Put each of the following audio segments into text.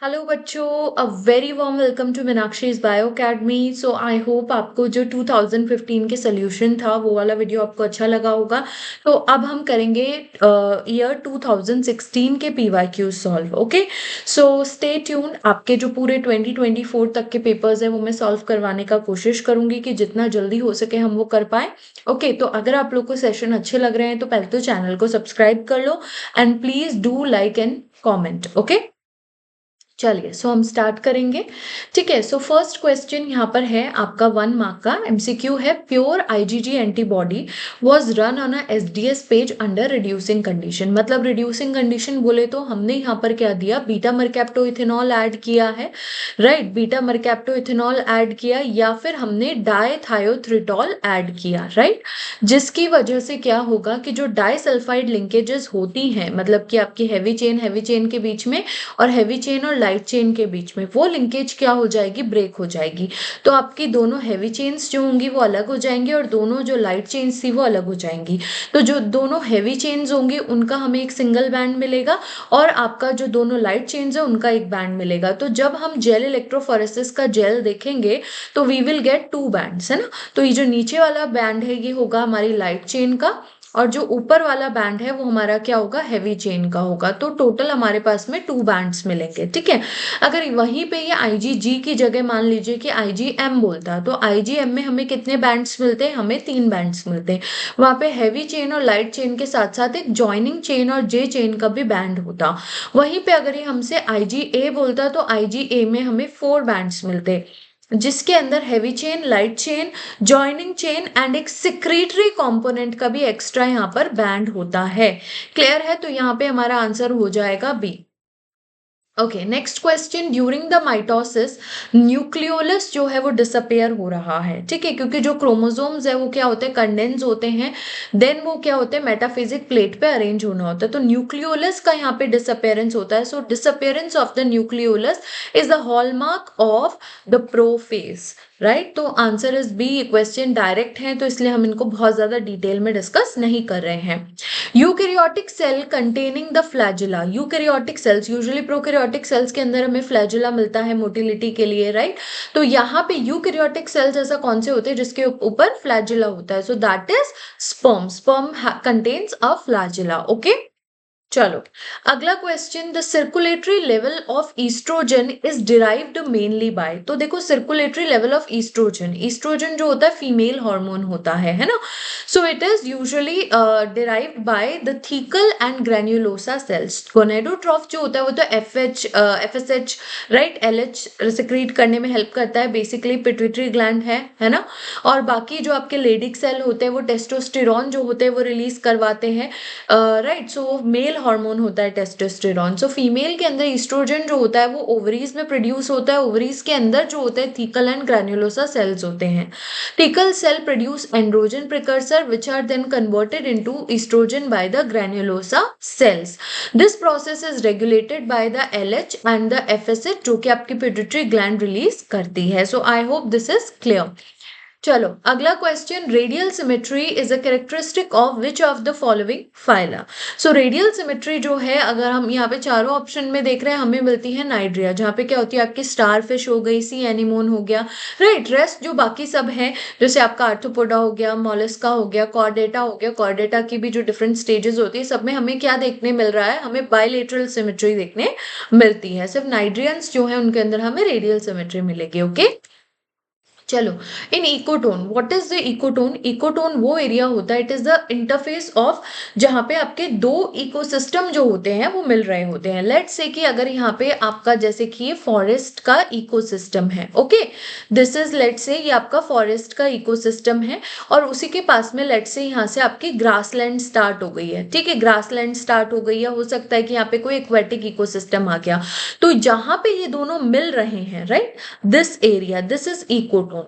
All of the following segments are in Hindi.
हेलो बच्चों, a very warm welcome to Meenakshi's bio academy. So I hope आपको जो 2015 के सोल्यूशन था वो वाला वीडियो आपको अच्छा लगा होगा। तो अब हम करेंगे ईयर 2016 के PYQ solve. Okay, so stay tune. आपके जो पूरे 2024 तक के पेपर्स हैं वो मैं सॉल्व करवाने का कोशिश करूंगी कि जितना जल्दी हो सके हम वो कर पाए। ओके, तो अगर आप लोग को सेशन अच्छे लग रहे हैं तो पहले तो चैनल को सब्सक्राइब कर लो and please do like and comment. Okay, चलिए सो हम स्टार्ट करेंगे। ठीक है, सो फर्स्ट क्वेश्चन यहाँ पर है आपका 1 मार्क का एमसीक्यू है। Pure IgG antibody was run on a SDS page under reducing condition. मतलब रिड्यूसिंग कंडीशन बोले तो हमने यहाँ पर क्या दिया, बीटा मरकैप्टो इथेनॉल ऐड किया है, right. Beta mercapto ethanol add किया या फिर हमने डायथायोथ्रिटॉल ऐड किया, राइट। जिसकी वजह से क्या होगा कि जो डाइसल्फाइड लिंकेजेस होती हैं, मतलब कि आपकी हैवी चेन के बीच में और हैवी चेन और लाइट चेन के बीच में वो लिंकेज क्या हो जाएगी, ब्रेक हो जाएगी। तो आपकी दोनों हैवी चेन्स जो होंगी वो अलग हो जाएंगी और दोनों जो लाइट चेन्स थी वो अलग हो जाएंगी। तो जो दोनों हैवी चेन्स होंगी उनका हमें एक सिंगल बैंड मिलेगा और आपका जो दोनों लाइट चेन्स है उनका एक बैंड मिलेगा। तो जब हम जेल इलेक्ट्रोफोरेसिस का जेल देखेंगे तो वी विल गेट 2 बैंड्स, है ना। तो ये जो नीचे वाला बैंड है ये होगा हमारी लाइट चेन का और जो ऊपर वाला बैंड है वो हमारा क्या होगा, हैवी चेन का होगा। तो टोटल हमारे पास में 2 बैंड्स मिलेंगे। ठीक है, अगर वहीं पे ये आईजीजी की जगह मान लीजिए कि आईजीएम बोलता तो आईजीएम में हमें कितने बैंड्स मिलते हैं, हमें 3 बैंड्स मिलते हैं। वहां पे हैवी चेन और लाइट चेन के साथ साथ एक जॉइनिंग चेन और जे चेन का भी बैंड होता। वहीं पे अगर ये हमसे आईजीए बोलता तो आईजीए में हमें 4 बैंड्स मिलते, जिसके अंदर heavy chain, light chain, joining chain and एक सिक्रीटरी कंपोनेंट का भी एक्स्ट्रा यहाँ पर बैंड होता है। क्लियर है, तो यहाँ पे हमारा आंसर हो जाएगा B. Okay, next question. During the mitosis nucleolus जो है वो डिसअपेयर हो रहा है। ठीक है, क्योंकि जो क्रोमोसोम्स है वो क्या होते हैं, कंडेंस होते हैं, देन वो क्या होते हैं, मेटाफिजिक प्लेट पे अरेंज होना होता है। तो न्यूक्लियोलस का यहाँ पे डिसअपेयरेंस होता है। So disappearance of the nucleolus is the hallmark of the prophase, right. तो answer is B. Question direct है तो इसलिए हम इनको बहुत ज्यादा डिटेल में डिस्कस नहीं कर रहे हैं। Eukaryotic cell containing the flagella. Eukaryotic cells, usually prokaryotic cells के अंदर हमें फ्लैजिला मिलता है मोटिलिटी के लिए, राइट। तो यहाँ पे यूकैरियोटिक सेल्स ऐसा कौन से होते हैं जिसके ऊपर फ्लैजिला होता है, so that is sperm. Sperm contains a flagella. Okay, चलो अगला question. The circulatory level of oestrogen is derived mainly by. तो देखो circulatory level of oestrogen, oestrogen जो होता है फीमेल हार्मोन होता है ना। So it is usually derived by the thecal and granulosa cells. Gonadotroph जो होता है वो तो एफएसएच, राइट, एलएच सिक्रीट करने में हेल्प करता है, बेसिकली पिट्यूटरी ग्लैंड है ना। और बाकी जो आपके लेडिक सेल होते हैं वो टेस्टोस्टेरॉन जो होते हैं वो रिलीज करवाते हैं, राइट। सो मेल हार्मोन होता है टेस्टोस्टेरॉन। सो फीमेल के अंदर ईस्ट्रोजन जो होता है वो ओवरीज में प्रोड्यूस होता है। ओवरीज के अंदर जो होते हैं थीकल एंड ग्रैन्युलोसा सेल्स होते हैं। Thecal cell produce androgen precursor which are then converted into estrogen by the granulosa cells. This process is regulated by the LH and the FSH जो कि आपकी पिट्यूटरी ग्लैंड रिलीज करती है। So I hope this is clear. चलो अगला question. Radial symmetry is a characteristic of which of the following phyla. So radial symmetry जो है, अगर हम यहाँ पे चारों ऑप्शन में देख रहे हैं, हमें मिलती है नाइड्रिया, जहाँ पे क्या होती है आपकी स्टार फिश हो गई, सी एनिमोन हो गया, राइट। रेस्ट जो बाकी सब है, जैसे आपका आर्थ्रोपोडा हो गया, मोलस्का हो गया, कॉर्डेटा हो गया, कॉर्डेटा की भी जो डिफरेंट स्टेजेस होती है सब में हमें क्या देखने मिल रहा है, हमें बायलेटरल सिमेट्री देखने मिलती है। सिर्फ नाइड्रियंस जो है उनके अंदर हमें रेडियल सिमेट्री मिलेगी। ओके, चलो इन ecotone, what is the ecotone. Ecotone वो एरिया होता है, it is the interface of जहां पे आपके दो इकोसिस्टम जो होते हैं वो मिल रहे होते हैं। लेट्स से कि अगर यहाँ पे आपका जैसे कि ये फॉरेस्ट का इकोसिस्टम है, okay, this is let's say ये आपका फॉरेस्ट का इकोसिस्टम है और उसी के पास में लेट्स से यहाँ से आपकी ग्रासलैंड स्टार्ट हो गई है। ठीक है, ग्रासलैंड स्टार्ट हो गई है, हो सकता है कि यहाँ पे कोई एक्वेटिक इकोसिस्टम आ गया। तो जहां पे ये दोनों मिल रहे हैं, right, this area, this is ecotone.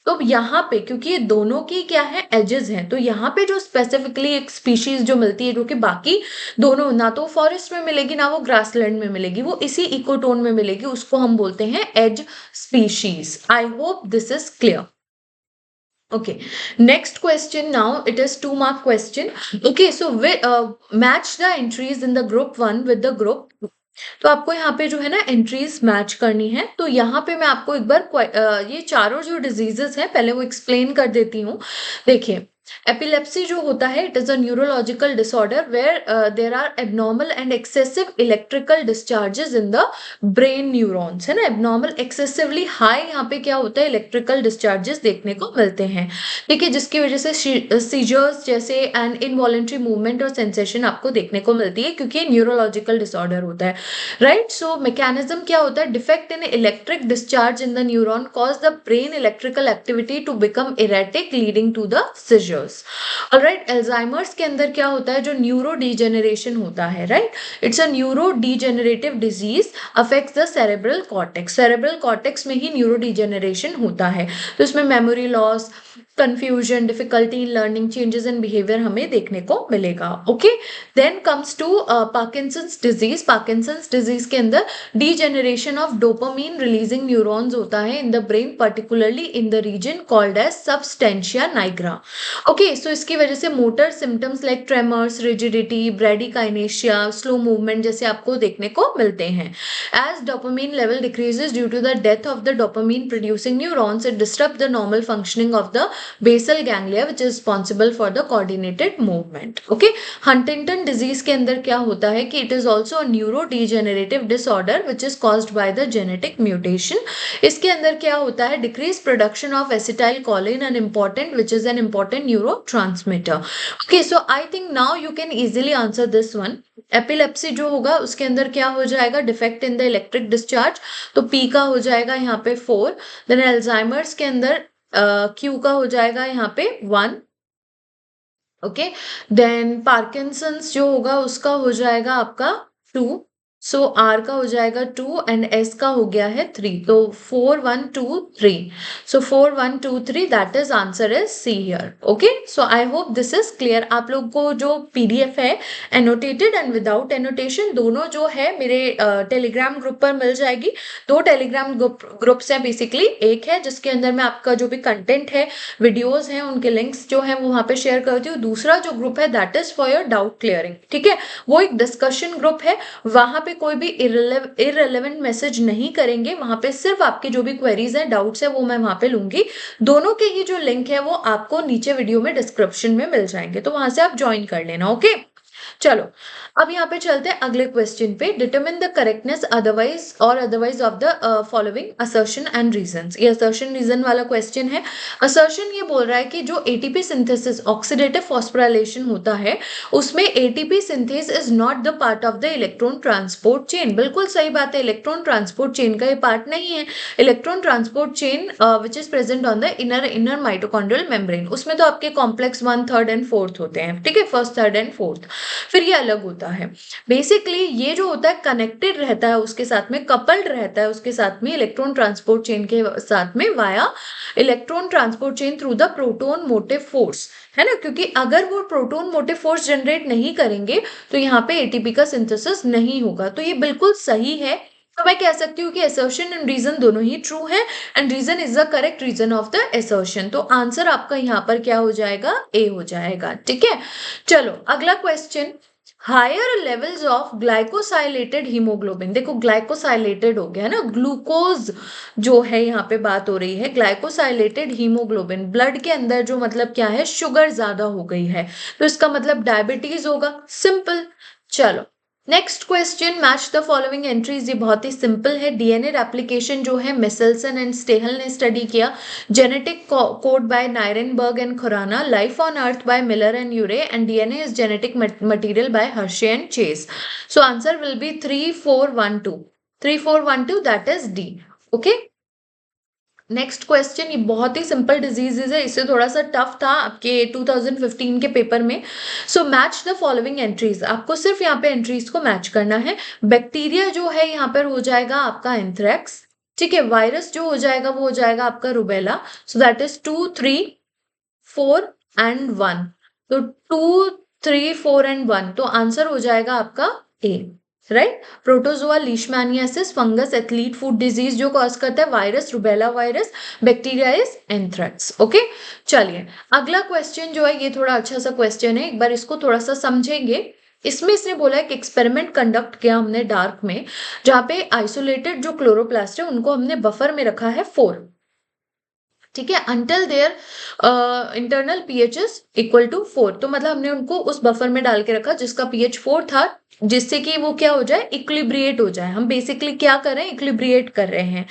तो यहाँ पे क्योंकि ये दोनों की क्या है, एजेस हैं, तो यहाँ पे जो स्पेसिफिकली एक स्पीशीज जो मिलती है जो कि बाकी दोनों ना तो फॉरेस्ट में मिलेगी ना वो ग्रासलैंड में मिलेगी, वो इसी इकोटोन में मिलेगी, उसको हम बोलते हैं as species. I hope this is clear. Okay, next question. Now it is 2 mark question. Okay, so match the entries in the group 1 with the group तो आपको यहाँ पे जो है ना एंट्रीज मैच करनी है। तो यहाँ पे मैं आपको एक बार ये चारों जो डिजीजेस हैं पहले वो एक्सप्लेन कर देती हूँ। देखिए, एपिलेप्सी जो होता है it is a neurological disorder where there are abnormal and excessive electrical discharges in the brain neurons, है ना। एबनॉर्मल एक्सेसिवली हाई यहाँ पे क्या होता है, इलेक्ट्रिकल डिस्चार्जेस देखने को मिलते हैं, ठीक है, जिसकी वजह से सीजर्स जैसे एंड इनवॉलेंट्री मूवमेंट और सेंसेशन आपको देखने को मिलती है, क्योंकि न्यूरोलॉजिकल डिसऑर्डर होता है, राइट। सो मैकेनिज्म क्या होता है, defect in electric discharge in the neuron cause the brain electrical activity to become erratic leading to the seizures. Alright, Alzheimer's के अंदर क्या होता है, जो न्यूरो डिजेनरेशन होता है, right, it's a neuro degenerative disease affects the cerebral cortex. Cerebral cortex में ही न्यूरो डिजेनरेशन होता है, तो इसमें memory loss, confusion, difficulty in learning, changes in behaviour हमें देखने को मिलेगा। Okay, then comes to Parkinson's disease. Parkinson's disease के अंदर degeneration of dopamine releasing neurons होता है in the brain, particularly in the region called as substantia nigra. Okay, so इसकी वजह से motor symptoms like tremors, rigidity, bradykinesia, slow movement जैसे आपको देखने को मिलते हैं। As dopamine level decreases due to the death of the dopamine producing neurons, it disturb the normal functioning of the basal ganglia which is responsible for the coordinated movement. Okay, Huntington disease के अंदर क्या होता है कि it is also a neurodegenerative disorder which is caused by the genetic mutation. इसके अंदर क्या होता है, decreased production of acetylcholine an important which is an important neurotransmitter. Okay, so I think now you can easily answer this one. Epilepsy जो होगा उसके अंदर क्या हो जाएगा, defect in the electric discharge, तो पी का हो जाएगा यहाँ पे 4। देन अल्जाइमर्स के अंदर क्यू का हो जाएगा यहाँ पे 1। ओके, देन पार्किंसंस जो होगा उसका हो जाएगा आपका 2। सो आर का हो जाएगा 2 एंड एस का हो गया है 3, तो 4 1 2 3। सो 4 1 2 3 that is answer is see here. Okay, so I hope this is clear. आप लोग को जो पीडीएफ है एनोटेटेड एंड विदाउट एनोटेशन दोनों जो है मेरे टेलीग्राम ग्रुप पर मिल जाएगी। 2 टेलीग्राम ग्रुप्स हैं बेसिकली, एक है जिसके अंदर मैं आपका जो भी कंटेंट है, वीडियोस हैं, उनके लिंक्स जो है वो वहां पे शेयर करती हूँ। दूसरा जो ग्रुप है that is for your doubt clearing, ठीक है, वो एक डिस्कशन ग्रुप है, वहां पे कोई भी इररिलेवेंट मैसेज नहीं करेंगे, वहां पे सिर्फ आपके जो भी क्वेरीज है, डाउट्स है, वो मैं वहां पे लूंगी। दोनों के ही जो लिंक है वो आपको नीचे वीडियो में डिस्क्रिप्शन में मिल जाएंगे, तो वहां से आप ज्वाइन कर लेना। ओके, चलो अब यहाँ पे चलते हैं अगले क्वेश्चन पे। Determine the correctness otherwise of the following assertion and reasons. ये असर्शन रीजन वाला क्वेश्चन है। असर्शन ये बोल रहा है कि जो एटीपी सिंथेसिस ऑक्सीडेटिव फॉस्फोराइलेशन होता है उसमें ATP synthase is not the part of the electron transport chain. बिल्कुल सही बात है, इलेक्ट्रॉन ट्रांसपोर्ट चेन का ये पार्ट नहीं है। Electron transport chain which is present on the inner mitochondrial membrane, उसमें तो आपके कॉम्प्लेक्स 1 3 एंड 4 होते हैं, ठीक है, 1st 3rd एंड 4th, फिर ये अलग होता है। बेसिकली ये जो होता है कनेक्टेड रहता है उसके साथ में, कपल्ड रहता है उसके साथ में इलेक्ट्रॉन ट्रांसपोर्ट चेन के साथ में via electron transport chain through the proton motive force, है ना, क्योंकि अगर वो प्रोटोन मोटिव फोर्स जनरेट नहीं करेंगे तो यहाँ पे एटीपी का सिंथेसिस नहीं होगा। तो ये बिल्कुल सही है। तो मैं कह सकती हूँ कि असर्शन एंड रीजन दोनों ही ट्रू है and reason is the correct reason of the assertion. तो आंसर आपका यहाँ पर क्या हो जाएगा, ए हो जाएगा, ठीक है। चलो अगला question, higher levels of glycosylated haemoglobin. देखो ग्लाइकोसाइलेटेड हो गया ना, ग्लूकोज जो है यहाँ पे बात हो रही है, ग्लाइकोसाइलेटेड हीमोग्लोबिन ब्लड के अंदर जो मतलब क्या है, शुगर ज्यादा हो गई है, तो इसका मतलब डायबिटीज होगा, सिंपल। चलो next question, match the following entries. ये बहुत ही सिंपल है। डीएनए रेप्लिकेशन जो है मिसेल्सन एंड स्टेहल ने स्टडी किया। Genetic code by Nirenberg and Khorana, life on earth by Miller and Urey, and DNA is genetic material by Hershey and Chase. So answer will be 3 4 1 2, 3 4 1 2, that is D. Okay, next question, ये बहुत ही सिंपल डिजीजेज है, इससे थोड़ा सा टफ था आपके 2015 के पेपर में। So match the following entries, आपको सिर्फ यहाँ पे एंट्रीज को मैच करना है। बैक्टीरिया जो है यहाँ पर हो जाएगा आपका एंथ्रेक्स, ठीक है। वायरस जो हो जाएगा वो हो जाएगा आपका rubella. So that is 2 3 4 and 1, तो 2 3 4 एंड 1, तो आंसर हो जाएगा आपका A, right. Protozoa leishmaniasis fungus athlete foot disease जो कॉज करता है virus rubella virus, bacteria is anthrax. Okay, चलिए अगला क्वेश्चन जो है ये थोड़ा अच्छा सा क्वेश्चन है, एक बार इसको थोड़ा सा समझेंगे। इसमें इसने बोला है कि एक्सपेरिमेंट कंडक्ट किया हमने डार्क में, जहाँ पे आइसोलेटेड जो क्लोरोप्लास्ट है उनको हमने बफर में रखा है 4, ठीक है, until their internal pH is equal to 4। तो मतलब हमने उनको उस बफर में डाल के रखा जिसका पीएच 4 था, जिससे कि वो क्या हो जाए, इक्विलिब्रिएट हो जाए। हम बेसिकली क्या कर रहे हैं, इक्विलिब्रिएट कर रहे हैं।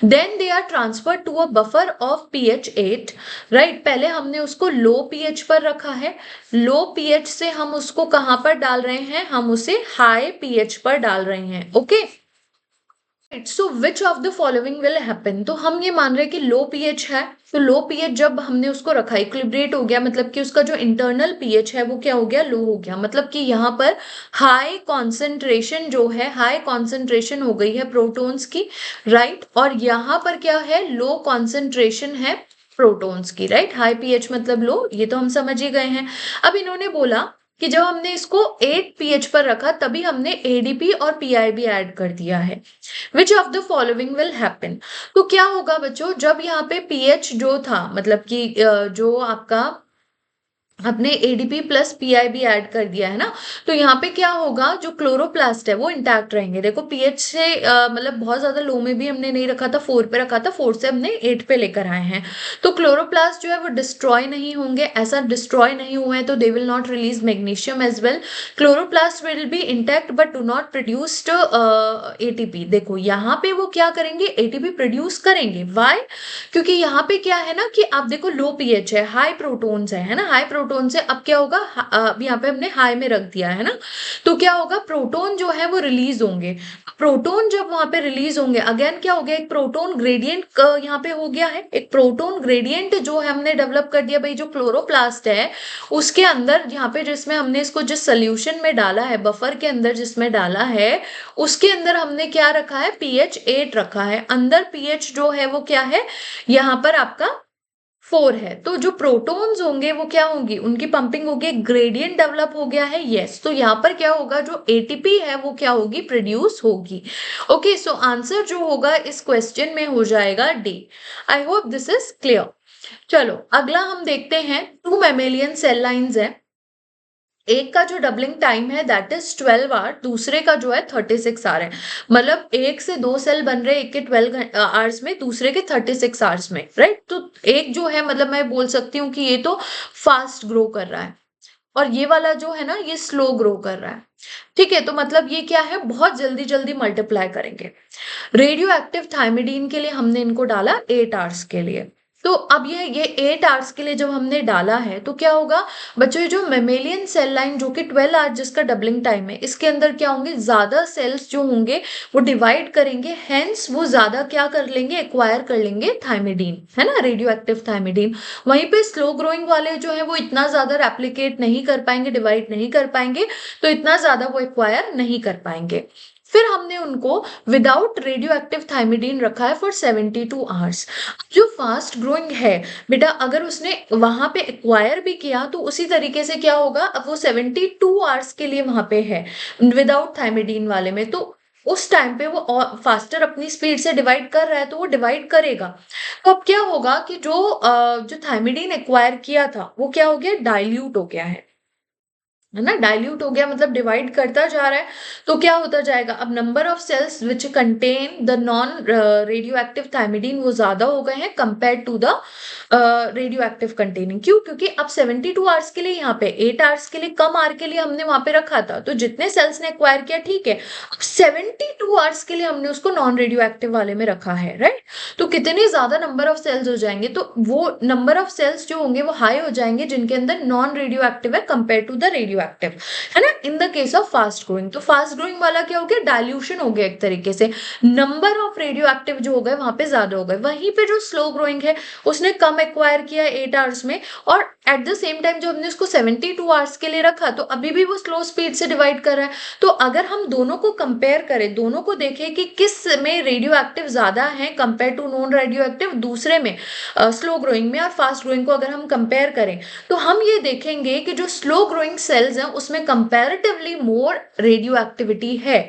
Then they are transfer to a buffer of pH 8, right. पहले हमने उसको लो पीएच पर रखा है, लो पीएच से हम उसको कहाँ पर डाल रहे हैं, हम उसे हाई पीएच पर डाल रहे हैं, okay. So which of the following will happen, तो हम ये मान रहे हैं कि लो पीएच है, तो लो पीएच जब हमने उसको रखा इक्विलिब्रेट हो गया, मतलब कि उसका जो इंटरनल पीएच है वो क्या हो गया, लो हो गया। मतलब कि यहाँ पर हाई कॉन्सेंट्रेशन जो है, हाई कॉन्सेंट्रेशन हो गई है प्रोटॉन्स की, राइट। और यहाँ पर क्या है, लो कॉन्सेंट्रेशन है प्रोटॉन्स की, राइट। हाई पीएच मतलब लो, ये तो हम समझ ही गए हैं। अब इन्होंने बोला कि जब हमने इसको 8 पीएच पर रखा तभी हमने एडीपी और पीआईबी ऐड कर दिया है। विच of the following will happen, तो क्या होगा बच्चों, जब यहाँ पे पीएच जो था, मतलब कि जो आपका आपने एडीपी प्लस पीआईबी ऐड कर दिया है ना, तो यहाँ पे क्या होगा, जो क्लोरोप्लास्ट है वो इंटैक्ट रहेंगे। देखो पीएच से मतलब बहुत ज्यादा लो में भी हमने नहीं रखा था, 4 पे रखा था, 4 से हमने 8 पे लेकर आए हैं। तो क्लोरोप्लास्ट जो है वो डिस्ट्रॉय नहीं होंगे, ऐसा डिस्ट्रॉय नहीं हुए हैं तो they will not release magnesium as well. Chloroplast will be intact but do not produced ATP. देखो यहाँ पे वो क्या करेंगे, एटीपी प्रोड्यूस करेंगे। वाई, क्योंकि यहाँ पे क्या है ना कि आप देखो लो पीएच है, हाई प्रोटॉन्स है ना, हाई प्रोटॉन से अब क्या होगा, अब यहाँ पे हमने हाई में रख दिया है ना, तो क्या होगा, प्रोटॉन जो है वो रिलीज होंगे। प्रोटॉन जब वहां पे रिलीज होंगे, अगेन क्या हो गया, एक प्रोटॉन ग्रेडियंट यहाँ पे हो गया है, एक प्रोटॉन ग्रेडियंट जो है हमने डेवलप कर दिया भाई, जो क्लोरोप्लास्ट है उसके अंदर, यहाँ पे जिसमें हमने इसको जिस सोल्यूशन में डाला है, बफर के अंदर जिसमें डाला है, उसके अंदर हमने क्या रखा है, पीएच 8 रखा है। अंदर पीएच जो है वो क्या है, यहाँ पर आपका 4 है। तो जो प्रोटॉन्स होंगे वो क्या होंगी, उनकी पंपिंग होगी, ग्रेडियंट डेवलप हो गया है, यस। तो यहाँ पर क्या होगा, जो एटीपी है वो क्या होगी, प्रोड्यूस होगी। ओके, सो आंसर जो होगा इस क्वेश्चन में हो जाएगा D. I hope this is clear. चलो अगला हम देखते हैं, 2 मैमेलियन सेल लाइंस है, एक का जो डबलिंग टाइम है दैट इज 12 आवर, दूसरे का जो है 36 आवर है। मतलब एक से 2 सेल बन रहे, एक के 12 आवर्स में, दूसरे के 36 आवर्स में, राइट। तो एक जो है, मतलब मैं बोल सकती हूँ कि ये तो फास्ट ग्रो कर रहा है, और ये वाला जो है ना ये स्लो ग्रो कर रहा है, ठीक है। तो मतलब ये क्या है, बहुत जल्दी जल्दी मल्टीप्लाई करेंगे। रेडियो एक्टिव थायमिडीन के लिए हमने इनको डाला 8 आवर्स के लिए। तो अब ये 8 आवर्स के लिए जब हमने डाला है तो क्या होगा बच्चों, ये जो मेमेलियन सेल लाइन जो कि 12 आवर्स जिसका डबलिंग टाइम है, इसके अंदर क्या होंगे, ज्यादा सेल्स जो होंगे वो डिवाइड करेंगे, हेंस वो ज्यादा क्या कर लेंगे, एक्वायर कर लेंगे थायमिडीन, है ना, रेडियो एक्टिव थायमिडीन। वहीं पे स्लो ग्रोइंग वाले जो है वो इतना ज्यादा रेप्लिकेट नहीं कर पाएंगे, डिवाइड नहीं कर पाएंगे, तो इतना ज्यादा वो एक्वायर नहीं कर पाएंगे। फिर हमने उनको विदाउट रेडियो एक्टिव थायमिडीन रखा है फॉर 72 आवर्स। जो फास्ट ग्रोइंग है बेटा, अगर उसने वहां पे एक्वायर भी किया तो उसी तरीके से क्या होगा, अब वो 72 आवर्स के लिए वहां पे है विदाउट थायमिडीन वाले में, तो उस टाइम पे वो फास्टर अपनी स्पीड से डिवाइड कर रहा है तो वो डिवाइड करेगा। तो अब क्या होगा कि जो थायमिडीन एक्वायर किया था वो क्या हो गया, डाइल्यूट हो गया है ना, डाइल्यूट हो गया, मतलब डिवाइड करता जा रहा है। तो क्या होता जाएगा, अब number of cells which contain the non radio active thymidine वो ज्यादा हो गए हैं compare to the radio active containing. क्यों, क्योंकि अब 72 आवर्स के लिए, यहाँ पे 8 आवर्स के लिए कम आर के लिए हमने वहां पे रखा था, तो जितने सेल्स ने एक्वायर किया ठीक है, अब 72 आवर्स के लिए हमने उसको नॉन रेडियो एक्टिव वाले में रखा है, राइट। तो कितने ज्यादा नंबर ऑफ सेल्स हो जाएंगे, तो वो नंबर ऑफ सेल्स जो होंगे वो हाई हो जाएंगे जिनके अंदर नॉन रेडियो एक्टिव है compare to the radio active, है ना, in the case of fast growing. तो फास्ट ग्रोइंग वाला क्या हो गया, डाइल्यूशन हो गया एक तरीके से, नंबर ऑफ रेडियो एक्टिव जो हो गए वहां पे ज्यादा हो गए। वहीं पे जो स्लो ग्रोइंग है उसने कम एक्वायर किया 8 आवर्स में, और एट द सेम टाइम जो हमने उसको 72 आवर्स के लिए रखा तो अभी भी वो स्लो स्पीड से डिवाइड कर रहा है। तो अगर हम दोनों को कंपेयर करें, दोनों को देखें कि किस में रेडियो एक्टिव ज्यादा है compare to non radio active, दूसरे में स्लो ग्रोइंग में और फास्ट ग्रोइंग को अगर हम कंपेयर करें, तो हम ये देखेंगे कि जो स्लो ग्रोइंग सेल्स हैं उसमें कंपैरेटिवली मोर रेडियो एक्टिविटी है,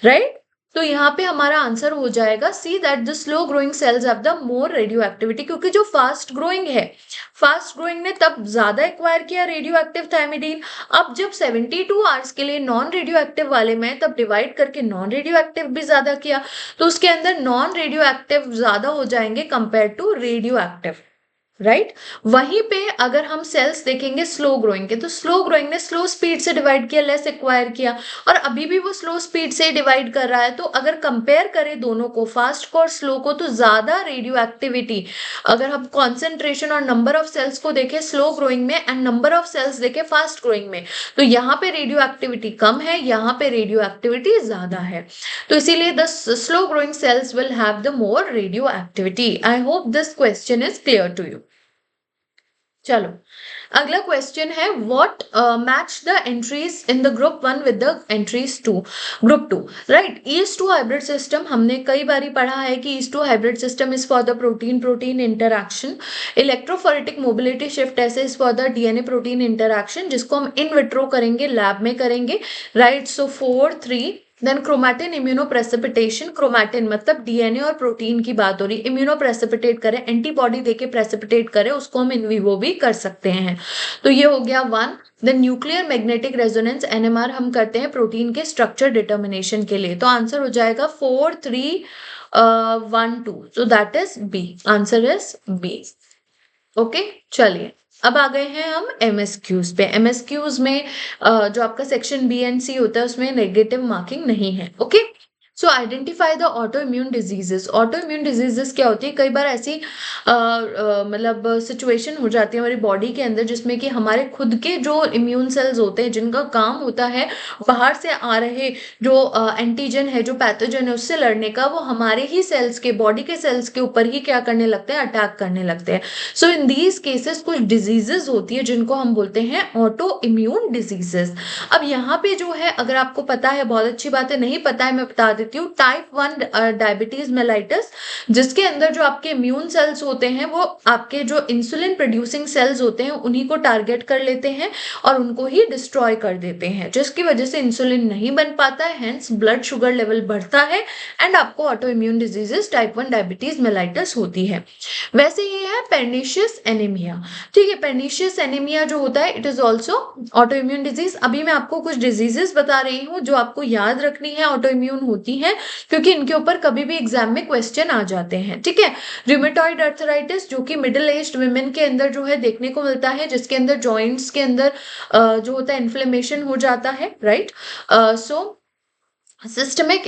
राइट। तो यहाँ पे हमारा आंसर हो जाएगा see that the slow growing cells have the more radio activity, क्योंकि जो फास्ट ग्रोइंग है, फास्ट ग्रोइंग ने तब ज्यादा एक्वायर किया रेडियो एक्टिव थायमिडीन। अब जब 72 आवर्स के लिए नॉन रेडियो एक्टिव वाले में तब डिवाइड करके नॉन रेडियो एक्टिव भी ज्यादा किया, तो उसके अंदर नॉन रेडियो एक्टिव ज्यादा हो जाएंगे compare to radioactive, right. वहीं पे अगर हम सेल्स देखेंगे स्लो ग्रोइंग के, तो स्लो ग्रोइंग ने स्लो स्पीड से डिवाइड किया, लेस एक्वायर किया, और अभी भी वो स्लो स्पीड से डिवाइड कर रहा है। तो अगर कंपेयर करें दोनों को, फास्ट को और स्लो को, तो ज्यादा रेडियो एक्टिविटी, अगर हम कॉन्सेंट्रेशन और नंबर ऑफ सेल्स को देखें स्लो ग्रोइंग में एंड नंबर ऑफ सेल्स देखें फास्ट ग्रोइंग में, तो यहाँ पे रेडियो एक्टिविटी कम है, यहाँ पे रेडियो एक्टिविटी ज्यादा है। तो इसीलिए the slow growing cells will have the more radio activity. I hope this question is clear to you. चलो अगला क्वेश्चन है what match the entries in the group 1 with the entries to group 2, right. ईस2 हाइब्रिड सिस्टम हमने कई बारी पढ़ा है कि ईस2 hybrid system is for the protein protein interaction, electrophoretic mobility shift assay is for the DNA protein interaction, जिसको हम इन विट्रो करेंगे, लैब में करेंगे, राइट। सो 4 3 देन क्रोमैटिन इम्यूनोप्रेसिपिटेशन, क्रोमैटिन मतलब डीएनए और प्रोटीन की बात हो रही, इम्यूनोप्रेसिपिटेट करें, एंटीबॉडी देके प्रेसिपिटेट करें, उसको हम इन विवो भी कर सकते हैं। तो ये हो गया 1। Then nuclear magnetic resonance NMR हम करते हैं प्रोटीन के स्ट्रक्चर डिटर्मिनेशन के लिए। तो आंसर हो जाएगा 4 3 1 2, so that is B, answer is B. Okay चलिए अब आ गए हैं हम एमएसक्यूज पे। एमएसक्यूज में जो आपका सेक्शन बी एंड सी होता है उसमें नेगेटिव मार्किंग नहीं है। Okay so identify the auto immune diseases. Auto immune diseases क्या होती है, कई बार ऐसी मतलब सिचुएशन हो जाती है हमारी बॉडी के अंदर जिसमें कि हमारे खुद के जो इम्यून सेल्स होते हैं जिनका काम होता है बाहर से आ रहे जो एंटीजन है, जो पैथोजन है, उससे लड़ने का, वो हमारे ही सेल्स के, बॉडी के सेल्स के ऊपर ही क्या करने लगते हैं, अटैक करने लगते हैं। सो इन दीज केसेस कुछ डिजीजेस होती है जिनको हम बोलते हैं ऑटो इम्यून डिजीजेस। अब यहाँ पे जो है अगर आपको पता है बहुत अच्छी बात है, नहीं पता है मैं बता देती हूँ। टाइप 1 डायबिटीज मेलाइटिस, जिसके अंदर जो आपके इम्यून सेल्स होते हैं वो आपके जो इंसुलिन प्रोड्यूसिंग सेल्स होते हैं उन्हीं को टारगेट कर लेते हैं और उनको ही डिस्ट्रॉय कर देते हैं, जिसकी वजह से इंसुलिन नहीं बन पाता है, हेंस ब्लड शुगर लेवल बढ़ता है एंड आपको auto immune diseases type 1 diabetes mellitus होती है। वैसे ये है पेर्निशियस एनीमिया, ठीक है। पेर्निशियस एनीमिया जो होता है it is also auto immune disease. अभी मैं आपको कुछ डिजीजेस बता रही हूँ जो आपको याद रखनी है, ऑटो इम्यून होती है, क्योंकि इनके ऊपर कभी भी एग्जाम में क्वेश्चन आ जाते हैं, ठीक है। रिमेटॉइड अर्थराइटिस जो कि मिडिल एज्ड वुमेन के अंदर जो है देखने को मिलता है, जिसके अंदर जॉइंट्स के अंदर जो होता है इन्फ्लेमेशन हो जाता है, राइट। सो सिस्टमिक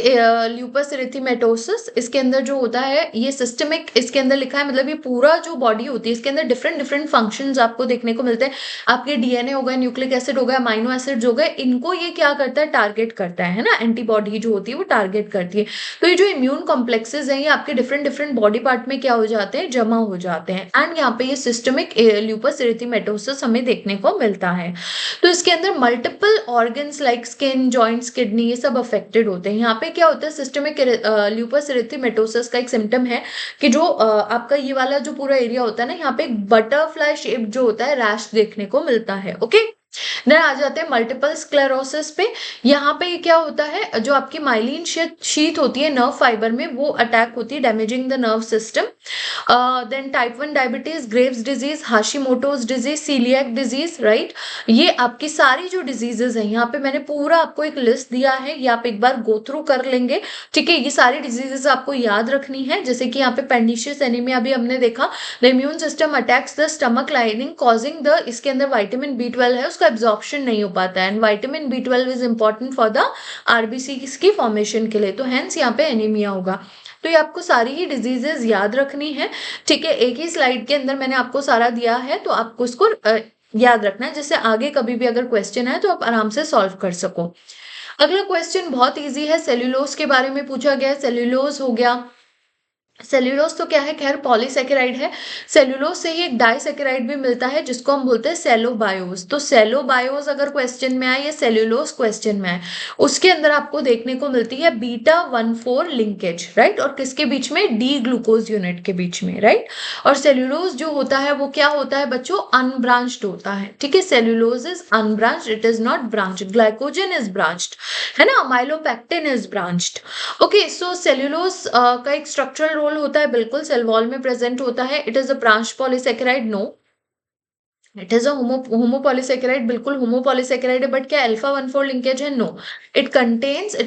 ल्यूपस एरिथेमेटोसिस, इसके अंदर जो होता है ये सिस्टमिक, इसके अंदर लिखा है मतलब ये पूरा जो बॉडी होती है इसके अंदर डिफरेंट डिफरेंट फंक्शंस आपको देखने को मिलते हैं। आपके डीएनए हो गए, न्यूक्लिक एसिड हो गए, अमाइनो एसिड्स हो गए, इनको ये क्या करता है, टारगेट करता है ना, एंटीबॉडी जो होती है वो टारगेट करती है। तो ये जो इम्यून कॉम्प्लेक्सेस हैं ये आपके डिफरेंट डिफरेंट बॉडी पार्ट में क्या हो जाते हैं, जमा हो जाते हैं, एंड यहाँ पे ये सिस्टमिक ल्यूपस एरिथेमेटोसिस हमें देखने को मिलता है। तो इसके अंदर multiple organs like skin, joints, kidney, ये सब अफेक्टेड होते हैं। यहाँ पे क्या होता है, सिस्टमिक ल्यूपस एरिथेमेटोसिस का एक सिम्टम है कि जो आपका ये वाला जो पूरा एरिया होता है ना, यहाँ पे एक बटरफ्लाई शेप जो होता है रैश देखने को मिलता है। ओके देन आ जाते हैं मल्टीपल स्क्लेरोसिस पे। यहाँ पे क्या होता है, जो आपकी माइलिन शीथ होती है नर्व फाइबर में वो अटैक होती है, damaging the nerve system. Then type 1 diabetes, Graves disease, Hashimoto's disease, coeliac disease, right. ये आपकी सारी जो डिजीजेस है यहाँ पे मैंने पूरा आपको एक लिस्ट दिया है, ये आप एक बार गो थ्रू कर लेंगे, ठीक है। ये सारी डिजीजेस आपको याद रखनी है, जैसे कि यहाँ पे पेर्निशियस एनीमिया भी हमने देखा, the immune system attacks the stomach lining causing the, इसके अंदर विटामिन B12 है, उसका एब्जॉर्प्शन नहीं हो पाता है, and vitamin B12 is important for the RBC की फॉर्मेशन के लिए, तो हेंस यहाँ पे एनीमिया होगा। तो ये आपको सारी ही डिजीजेस याद रखनी है, ठीक है। एक ही स्लाइड के अंदर मैंने आपको सारा दिया है, तो आपको इसको याद रखना है, जिससे आगे कभी भी अगर क्वेश्चन है तो आप आराम से सॉल्व कर सको। अगला क्वेश्चन बहुत इजी है, सेल्यूलोज के बारे में पूछा गया है। सेल्यूलोज हो गया सेल्यूलोज तो क्या है, खैर पॉलीसेकेराइड है। सेल्यूलोज से ही एक डाइसेकेराइड भी मिलता है जिसको हम बोलते हैं सेलोबायोज। तो सेलोबायोज अगर क्वेश्चन में आए या सेल्यूलोज क्वेश्चन में आए, उसके अंदर आपको देखने को मिलती है β14 लिंकेज, राइट, और किसके बीच में, डी ग्लूकोज यूनिट के बीच में, राइट। और सेल्यूलोज जो होता है वो क्या होता है बच्चों, अनब्रांच्ड होता है, ठीक है। Cellulose is unbranched, it is not branched. Glycogen is branched, है ना, amylopectin is branched. Okay, so cellulose का एक स्ट्रक्चरल रोल होता है, बिल्कुल सेल वॉल में प्रेजेंट होता है। It is a branch polysaccharide, no. It is a homopolysaccharide, बिल्कुल होमोपॉलीसेकेराइड है, बट क्या अल्फा 1,4 लिंकेज है, no. It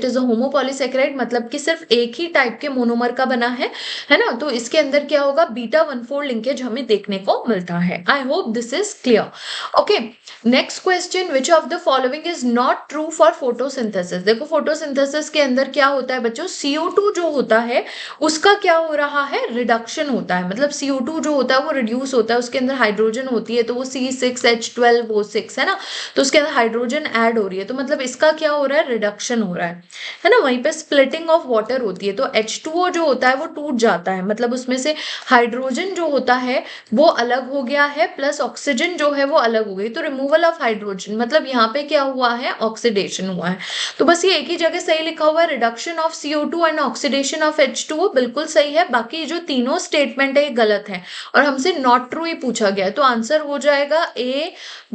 is a homopolysaccharide, मतलब कि सिर्फ एक ही टाइप के मोनोमर का बना है ना। तो इसके अंदर क्या होगा, β14 लिंकेज हमें देखने को मिलता है। आई hope this is clear. Okay, next question, which of the following is not true for photosynthesis. देखो फोटोसिंथेसिस के अंदर क्या होता है बच्चों, CO2 जो होता है उसका क्या हो रहा है, रिडक्शन होता है। मतलब CO2 जो होता है वो रिड्यूस होता है, उसके अंदर हाइड्रोजन होती है, तो वो C6H12O6 है ना, तो उसके अंदर हाइड्रोजन ऐड हो रही है, तो मतलब इसका क्या हो रहा है, रिडक्शन हो रहा है ना। वहीं पे स्प्लिटिंग ऑफ वाटर होती है, तो H2O जो होता है वो टूट जाता है, मतलब उसमें से हाइड्रोजन जो होता है वो अलग हो गया है, प्लस ऑक्सीजन जो है वो अलग हो गई, तो रिमूवल ऑफ हाइड्रोजन, मतलब यहाँ पे क्या हुआ है, ऑक्सीडेशन हुआ है। तो बस ये एक ही जगह सही लिखा हुआ है, reduction of CO2 and oxidation of H2O, बिल्कुल सही है। बाकी जो तीनों स्टेटमेंट है ये गलत है और हमसे नॉट ट्रू ही पूछा गया है, तो आंसर हो जाएगा A,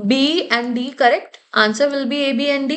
B and D, correct. Answer will B A, B and D।